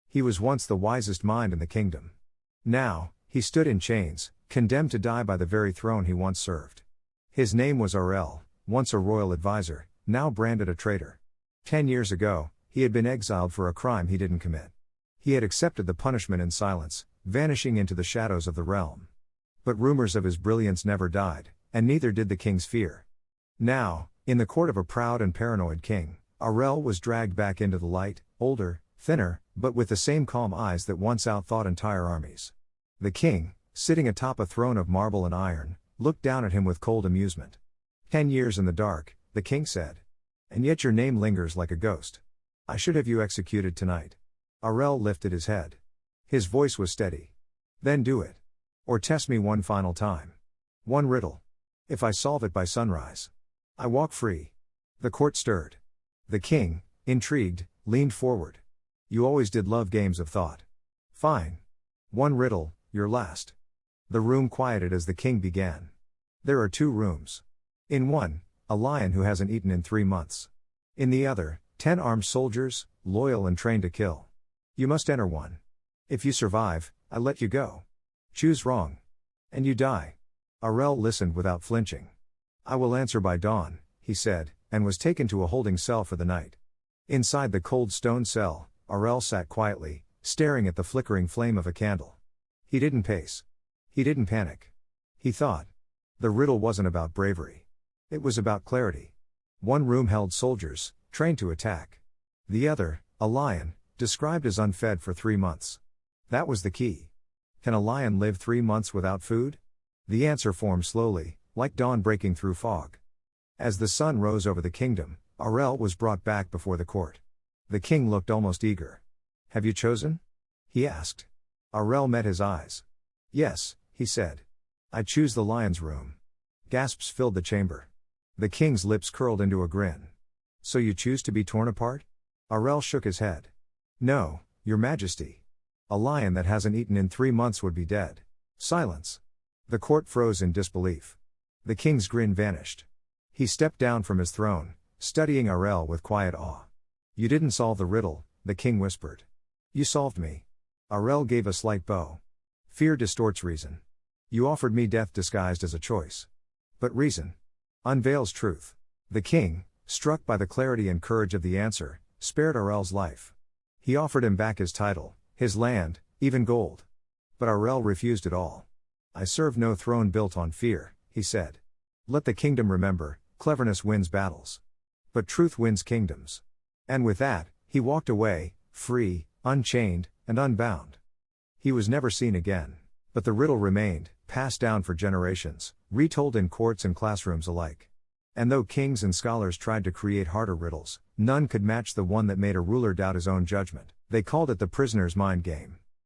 He was once the wisest mind in the kingdom. Now, he stood in chains, condemned to die by the very throne he once served. His name was Arel, once a royal advisor, now branded a traitor. 10 years ago, he had been exiled for a crime he didn't commit. He had accepted the punishment in silence, vanishing into the shadows of the realm. But rumors of his brilliance never died, and neither did the king's fear. Now, in the court of a proud and paranoid king, Arel was dragged back into the light, older, thinner, but with the same calm eyes that once outthought entire armies. The king, sitting atop a throne of marble and iron, looked down at him with cold amusement. 10 years in the dark, the king said. And yet your name lingers like a ghost. I should have you executed tonight. Arel lifted his head. His voice was steady. Then do it. Or test me one final time. One riddle. If I solve it by sunrise, I walk free. The court stirred. The king, intrigued, leaned forward. You always did love games of thought. Fine. One riddle, your last. The room quieted as the king began. There are 2 rooms. In one, a lion who hasn't eaten in 3 months. In the other, 10 armed soldiers, loyal and trained to kill. You must enter one. If you survive, I let you go. Choose wrong. And you die. Arel listened without flinching. I will answer by dawn, he said, and was taken to a holding cell for the night. Inside the cold stone cell, Arel sat quietly, staring at the flickering flame of a candle. He didn't pace. He didn't panic. He thought. The riddle wasn't about bravery. It was about clarity. One room held soldiers, trained to attack. The other, a lion, described as unfed for 3 months. That was the key. Can a lion live 3 months without food? The answer formed slowly, like dawn breaking through fog. As the sun rose over the kingdom, Arel was brought back before the court. The king looked almost eager. Have you chosen? He asked. Arel met his eyes. Yes, he said. I choose the lion's room. Gasps filled the chamber. The king's lips curled into a grin. So you choose to be torn apart? Arel shook his head. No, your majesty. A lion that hasn't eaten in 3 months would be dead. Silence. The court froze in disbelief. The king's grin vanished. He stepped down from his throne, studying Arel with quiet awe. You didn't solve the riddle, the king whispered. You solved me. Arel gave a slight bow. Fear distorts reason. You offered me death disguised as a choice. But reason unveils truth. The king, struck by the clarity and courage of the answer, spared Arel's life. He offered him back his title, his land, even gold. But Arel refused it all. I serve no throne built on fear, he said. Let the kingdom remember, cleverness wins battles. But truth wins kingdoms. And with that, he walked away, free, unchained, and unbound. He was never seen again. But the riddle remained, passed down for generations, retold in courts and classrooms alike. And though kings and scholars tried to create harder riddles, none could match the one that made a ruler doubt his own judgment. They called it the prisoner's mind game.